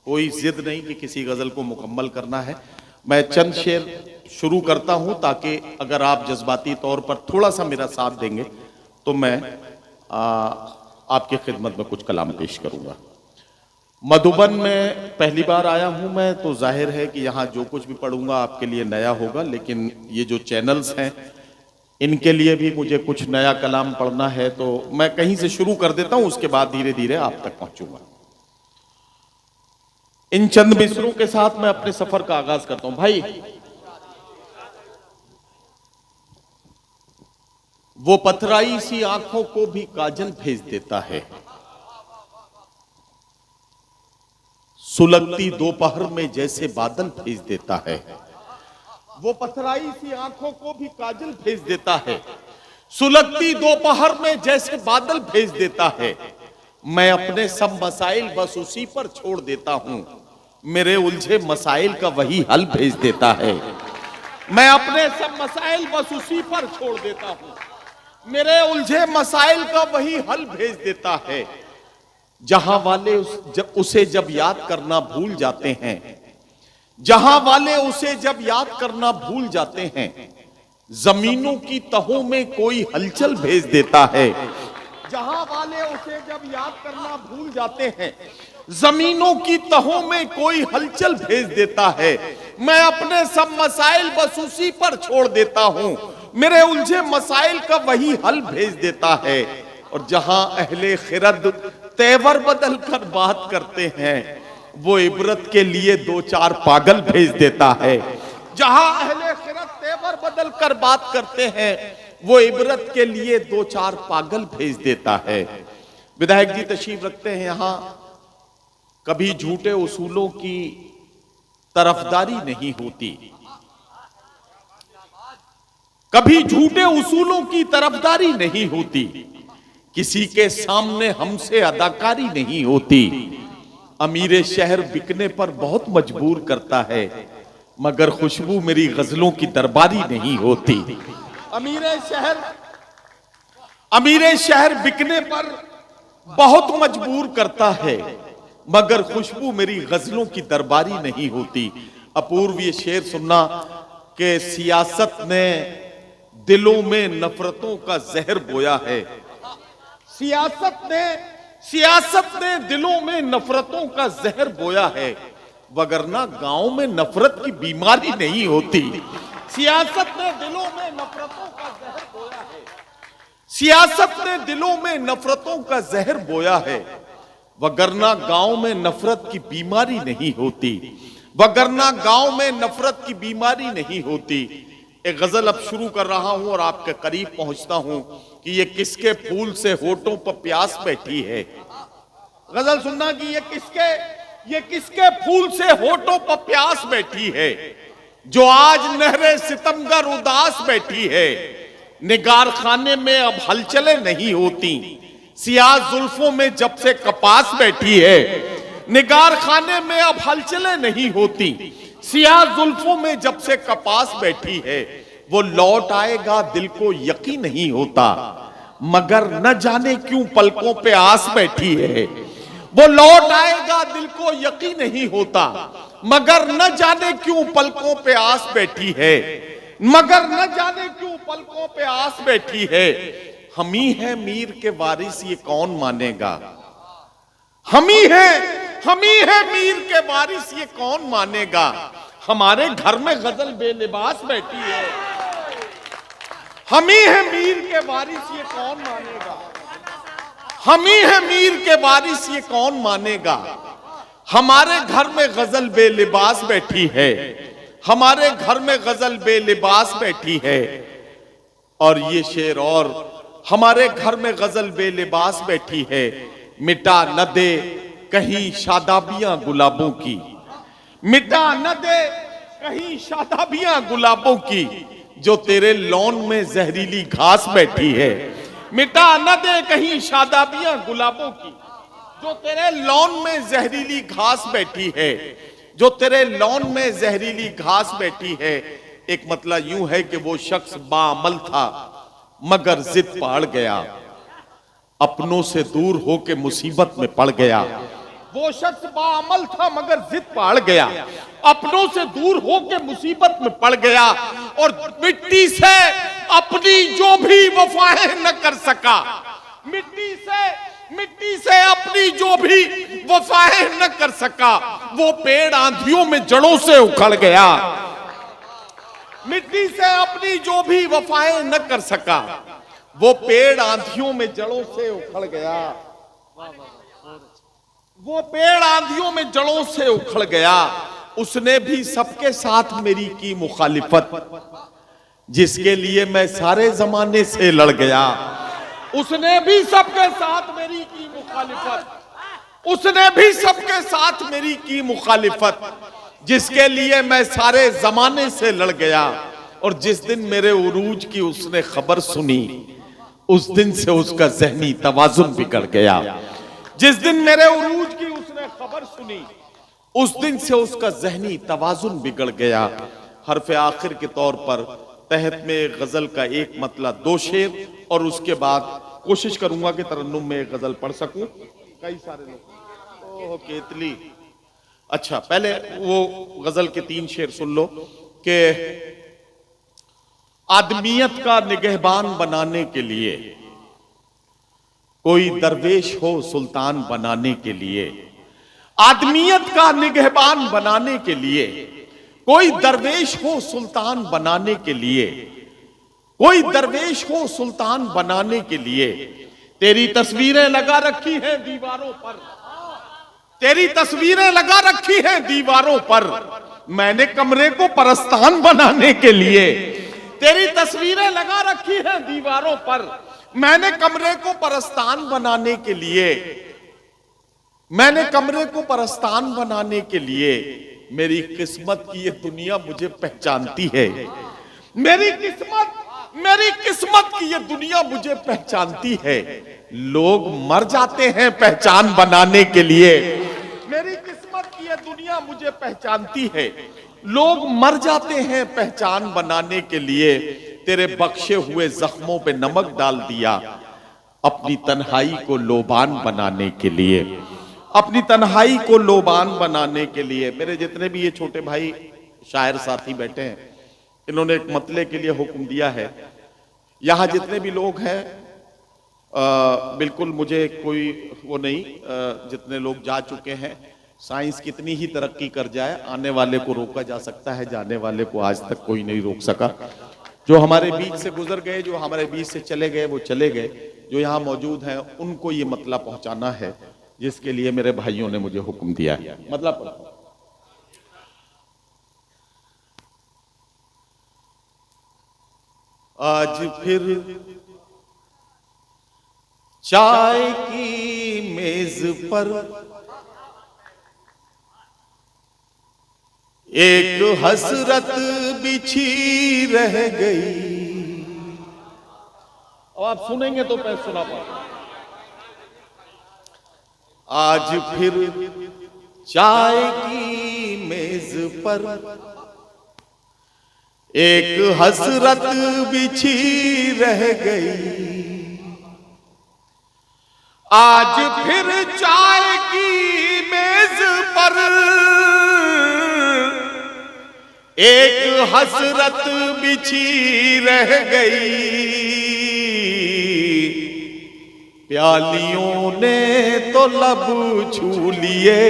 कोई जिद नहीं कि किसी गजल को मुकम्मल करना है। मैं चंद शेर शुरू करता हूं ताकि अगर आप जज्बाती तौर पर थोड़ा सा मेरा साथ देंगे तो मैं आपकी खिदमत में कुछ कलाम पेश करूंगा। मधुबन में पहली बार आया हूं मैं, तो जाहिर है कि यहाँ जो कुछ भी पढ़ूंगा आपके लिए नया होगा, लेकिन ये जो चैनल्स हैं इनके लिए भी मुझे कुछ नया कलाम पढ़ना है, तो मैं कहीं से शुरू कर देता हूं, उसके बाद धीरे धीरे आप तक पहुंचूंगा। इन चंद मिसरों के साथ मैं अपने सफर का आगाज करता हूं। भाई, वो पथराई सी आंखों को भी काजल भेज देता है, सुलगती दोपहर में जैसे बादल भेज देता है। वो पथराई सी आंखों को भी काजल भेज देता है, सुलगती दोपहर में जैसे बादल भेज देता है। मैं अपने सब मसाइल बस उसी पर छोड़ देता हूं, मेरे उलझे मसाइल का वही हल भेज देता है। मैं अपने सब मसाइल बस उसी पर छोड़ देता हूं, मेरे उलझे मसाइल का वही हल भेज देता है। जहां वाले उसे जब याद करना भूल जाते हैं, जहां वाले उसे जब याद करना भूल जाते हैं, जमीनों की तहों में कोई हलचल भेज देता है। जहां वाले उसे जब याद करना भूल जाते हैं, जमीनों की तहों में कोई हलचल भेज देता है। मैं अपने सब मसाइल बस उसी पर छोड़ देता हूं, मेरे उलझे मसाइल का वही हल भेज देता है। और जहां अहले खिरद तेवर बदल कर बात करते हैं, वो इबरत के लिए दो चार पागल भेज देता है। जहां अहले खिरद तेवर बदल कर बात करते हैं, वो इबरत के लिए दो चार पागल भेज देता है। विधायक जी तशरीफ रखते हैं यहां। कभी झूठे उसूलों की तरफदारी नहीं होती, कभी झूठे उसूलों की तरफदारी नहीं होती, किसी के सामने हमसे अदाकारी नहीं होती। अमीरे शहर बिकने पर बहुत मजबूर करता है, मगर खुशबू मेरी गजलों की दरबारी नहीं होती। अमीरे शहर बिकने पर बहुत मजबूर करता है, मगर खुशबू मेरी गजलों की दरबारी नहीं होती। अपूर्व ये शेर सुनना कि सियासत ने दिलों में नफरतों का जहर बोया है, सियासत ने दिलों में नफरतों का जहर बोया है, वगरना गांव में नफरत की बीमारी नहीं होती। सियासत ने दिलों में नफरतों का जहर बोया है, सियासत ने दिलों में नफरतों का जहर बोया है, वगरना गांव में नफरत की बीमारी नहीं होती, वगरना गांव में नफरत की बीमारी नहीं होती। एक गजल अब शुरू कर रहा हूं और आपके करीब पहुंचता हूं कि ये किसके फूल से होठों पर प्यास बैठी है। गजल सुनना कि ये किसके फूल से होठों पर प्यास बैठी है, जो आज नहरे सितमगर उदास बैठी है। निगार खाने में अब हलचलें नहीं होती, सियाह जुल्फों में जब से कपास बैठी है। निगार खाने में अब हलचलें नहीं होती, सियाह जुल्फों में जब से कपास बैठी है। वो लौट आएगा दिल को यकीन नहीं होता, मगर न जाने क्यों पलकों पे आस बैठी है। वो लौट आएगा दिल को यकीन नहीं होता, मगर न जाने क्यों पलकों पे आस बैठी है, मगर न जाने क्यों पलकों पे आस बैठी है। हम ही है मीर के वारिस ये कौन मानेगा, हम ही है मीर के वारिस ये कौन मानेगा। हमारे घर में गजल बेलिबास बैठी है, हम ही है मीर के वारिस ये कौन मानेगा, हम ही है मीर के वारिस ये कौन मानेगा। हमारे घर में गजल बेलिबास बैठी है, हमारे घर में गजल बेलिबास बैठी है। और ये शेर और, हमारे घर में गजल बेलिबास बैठी है, मिटा न दे कहीं शादाबियां गुलाबों की, मिटा न दे कहीं शादाबियां गुलाबों की, जो तेरे लॉन में जहरीली घास बैठी है। मिटा न दे कहीं शादाबियां गुलाबों की, जो तेरे लॉन में जहरीली घास बैठी है, जो तेरे लॉन में जहरीली घास बैठी है। एक मतलब यूं है कि वो शख्स बाअमल था मगर जिद पड़ गया, अपनों से दूर होके मुसीबत में पड़ गया। वो शख्स बाअमल था मगर जिद पाड़ गया, अपनों से दूर होके मुसीबत में पड़ गया और मिट्टी से अपनी जो भी वफाएं न कर सका, मिट्टी से अपनी जो भी वफाएं न कर सका, वो पेड़ आंधियों में जड़ों से उखड़ गया। मिट्टी से अपनी जो भी वफाएं न कर सका, वो पेड़ आंधियों में जड़ों से उखड़ गया। वो पेड़ आंधियों में जड़ों से उखड़ गया। उसने भी सबके साथ मेरी की मुखालिफत, जिसके लिए मैं सारे जमाने से लड़ गया। उसने भी सबके साथ मेरी की मुखालिफत, उसने भी सबके साथ मेरी की मुखालिफत, जिसके लिए मैं सारे जमाने से लड़ गया। और जिस दिन मेरे उरूज की उसने खबर सुनी, उस दिन से उसका ज़हनी तवाजुन बिगड़ गया। जिस दिन मेरे उरूज की उसने खबर सुनी, उस दिन से उसका ज़हनी तवाजुन बिगड़ गया। हरफ आखिर के तौर पर तहत में गजल का एक मतला 2 शेर, और उसके बाद कोशिश करूंगा कि तरन्नुम में एक गजल पढ़ सकूं। कई सारे लोग ओह केतली, अच्छा पहले वो गजल के 3 शेर सुन लो कि आदमियत का निगहबान बनाने के लिए कोई दरवेश हो सुल्तान बनाने के लिए, आदमियत का निगहबान बनाने के लिए कोई दरवेश हो सुल्तान बनाने के लिए, कोई दरवेश हो सुल्तान बनाने के लिए। तेरी तस्वीरें लगा रखी हैं दीवारों पर, तेरी तस्वीरें लगा रखी हैं दीवारों पर, मैंने कमरे को परस्तान बनाने के लिए। तेरी तस्वीरें लगा रखी हैं दीवारों पर, मैंने कमरे को परस्तान बनाने के लिए, मैंने कमरे को परस्तान बनाने के लिए। मेरी किस्मत की ये दुनिया मुझे पहचानती है, मेरी किस्मत की ये दुनिया मुझे पहचानती है। लोग मर जाते हैं पहचान बनाने के लिए। मेरी किस्मत की ये दुनिया मुझे पहचानती है, लोग मर जाते हैं पहचान बनाने के लिए। तेरे बख्शे हुए जख्मों पे नमक डाल दिया, अपनी तन्हाई को लोबान बनाने के लिए, अपनी तन्हाई को लोबान बनाने के लिए। मेरे जितने भी ये छोटे भाई शायर साथी बैठे हैं, इन्होंने एक मतले के लिए हुक्म दिया है। यहाँ जितने भी लोग हैं, बिल्कुल मुझे कोई वो नहीं, जितने लोग जा चुके हैं, साइंस कितनी ही तरक्की कर जाए, आने वाले को रोका जा सकता है, जाने वाले को आज तक कोई नहीं रोक सका। जो हमारे बीच से गुजर गए, जो हमारे बीच से चले गए, वो चले गए। जो यहाँ मौजूद हैं उनको ये मतला पहुंचाना है, जिसके लिए मेरे भाइयों ने मुझे हुक्म दिया है। मतलब आज फिर चाय की मेज पर एक हसरत बिछी रह गई। अब आप सुनेंगे तो मैं सुना पाऊंगा। आज फिर चाय की मेज पर एक हसरत बिछी रह गई। आज फिर चाय की मेज पर एक हसरत बिछी रह गई। प्यालियों ने तो लब छू लिए,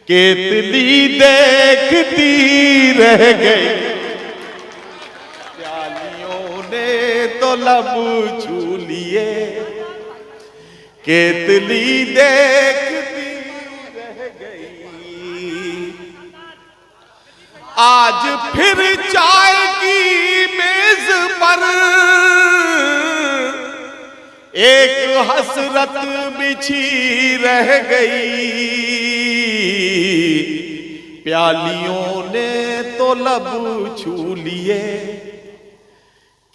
केतली देखती रह गई। प्यालियों ने तो लब छू लिए, केतली देखती रह गई। आज फिर चाय की मेज पर एक हसरत बिछी रह गई। प्यालियों ने तो लब छू लिए,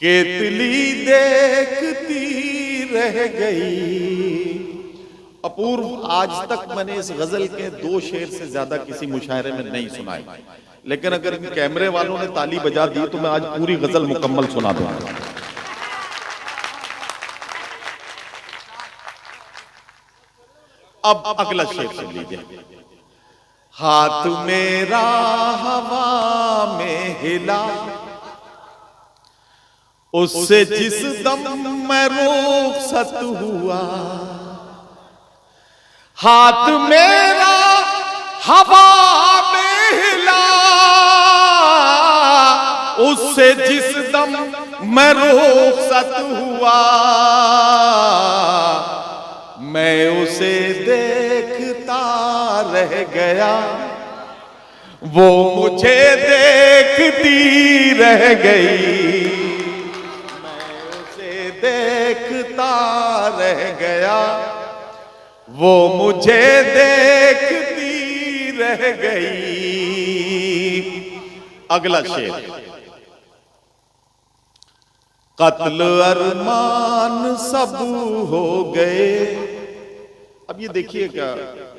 केतली देखती रह गई। अपूर्व, आज तक मैंने इस गजल के 2 शेर से ज्यादा किसी मुशायरे में नहीं सुनाए, लेकिन अगर इन कैमरे वालों ने ताली बजा दी तो मैं आज पूरी गजल मुकम्मल सुना दूंगा। अब अगला शेर सुन लीजिए। हाथ मेरा हवा में हिला, उससे जिस दम मैं रुखसत हुआ। हाथ मेरा हवा में हिला, उससे जिस दम मैं रुखसत हुआ। मैं उसे देखता रह गया, वो मुझे देखती रह गई। मैं उसे देखता रह गया, वो मुझे देखती रह गई। अगला शेर। कत्ल अरमान सब हो गए। अब ये देखिएगा,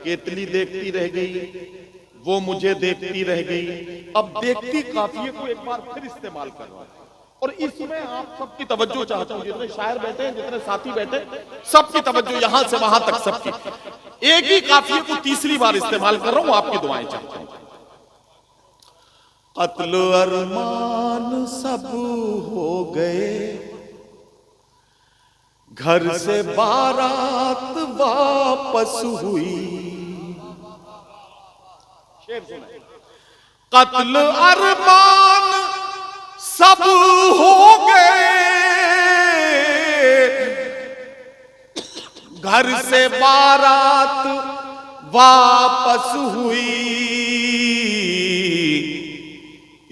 केतली देखती रह गई, वो मुझे देखती रह गई। अब देखती काफिये को एक बार फिर इस्तेमाल कर रहा हूं, और इसमें आप सबकी तवज्जो चाहता हूं। जितने शायर बैठे हैं, जितने साथी बैठे, सबकी तवज्जो यहां से वहां तक सबकी। एक ही काफिये को तीसरी बार इस्तेमाल कर रहा हूं, आपकी दुआएं चाहता हूं। कत्ल अरमान सब हो गए, घर से बारात वापस हुई। कत्ल अरमान सब हो गए, घर से बारात वापस हुई।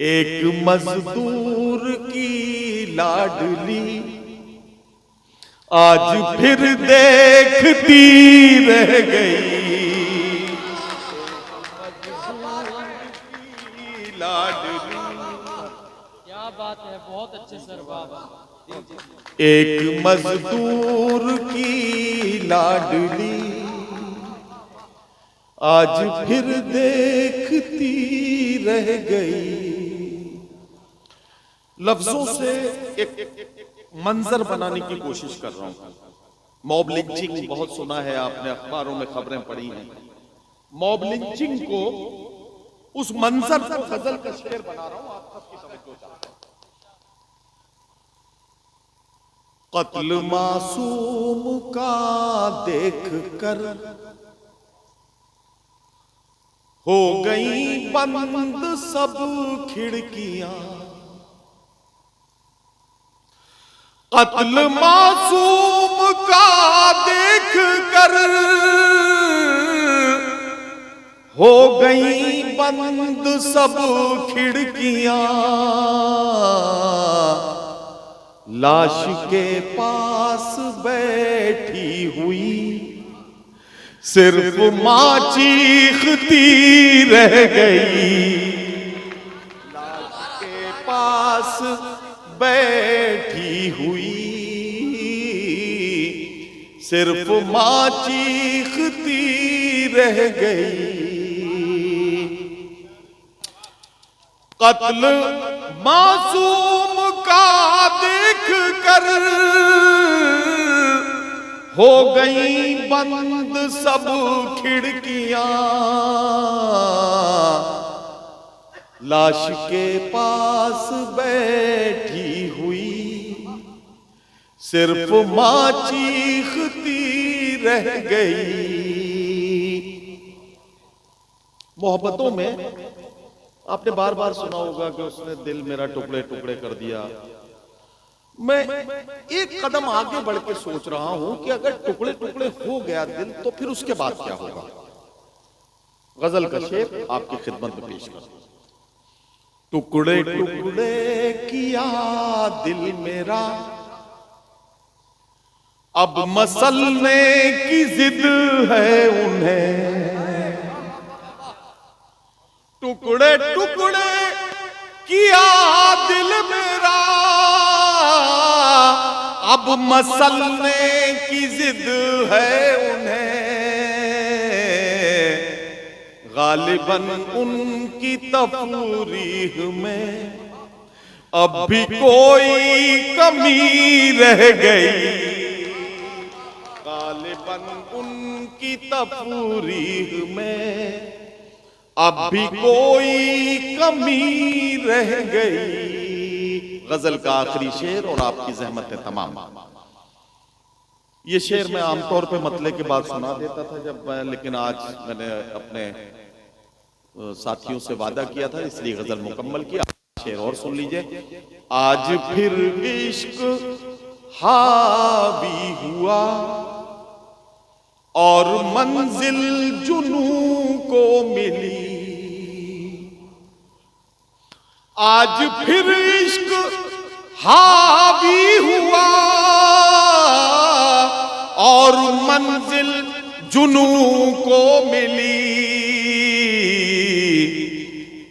एक मजदूर की लाडली आज फिर देखती रह गई। लाडली, क्या बात है, बहुत अच्छे सर, बाबा। एक मजदूर की लाडली आज फिर देखती रह गई। लफ्जों से एक मंजर बनाने की कोशिश कर रहा हूं। मॉब लिंचिंग बहुत सुना है आपने, अखबारों में खबरें पढ़ी हैं। मॉब लिंचिंग को, उस मंजर को गजल का शेर बना रहा हूं, आप सबकी तवज्जो चाहता हूं। कत्ल मासूम का देख कर हो गई बंद सब खिड़कियां। कत्ल मासूम का देख कर हो गई बंद सब खिड़कियां। लाश के पास बैठी हुई सिर्फ मां चीखती रह गई। लाश के पास बैठी हुई सिर्फ मां चीखती रह गई। कत्ल मासूम का देख कर हो गई बंद सब खिड़कियां। लाश के पास बैठी हुई सिर्फ मां चीखती रह गई। मोहब्बतों में आपने बार बार सुना होगा कि उसने दिल मेरा टुकड़े टुकड़े कर दिया। मैं एक कदम आगे बढ़ के सोच रहा हूं कि अगर टुकड़े टुकड़े हो गया दिल, तो फिर उसके बाद क्या होगा। गजल का शेर आपकी खिदमत में पेश कर। टुकड़े टुकड़े किया दिल मेरा, अब मसलने की जिद है उन्हें। टुकड़े टुकड़े किया दिल मेरा, अब मसलने की जिद है उन्हें। गालिबन उनकी तफरीह में अब भी कोई कमी रह गई। गालिबन बन उनकी तफरीह में अब भी कोई कमी रह गई। गजल का आखिरी शेर और आपकी ज़हमत है तमाम। ये शेर मैं आमतौर पे मतले के बाद सुना देता था जब मैं, लेकिन आज मैंने अपने साथियों से वादा किया था इसलिए गजल मुकम्मल किया। शेर और सुन लीजिए। आज फिर इश्क हावी हुआ और मंजिल जुनू को मिली। आज फिर इश्क हावी हुआ और मंजिल जुनू को मिली।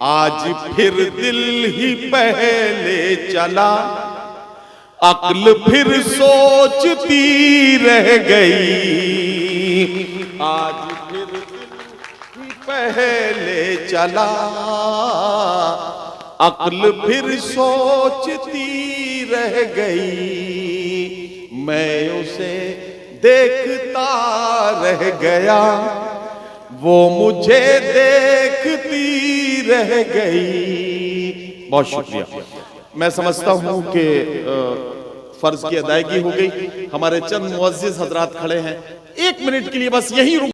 आज फिर दिल ही पहले चला, अक्ल फिर सोचती रह गई। आज फिर दिल ही पहले चला, अक्ल फिर सोचती रह गई। मैं उसे देखता रह गया, वो मुझे देखती रह गई। बहुत शुक्रिया। मैं समझता हूं कि फर्ज की अदायगी हो गई। हमारे चंद मुअज्जिज हजरात खड़े हैं, 1 मिनट के लिए बस यहीं रुक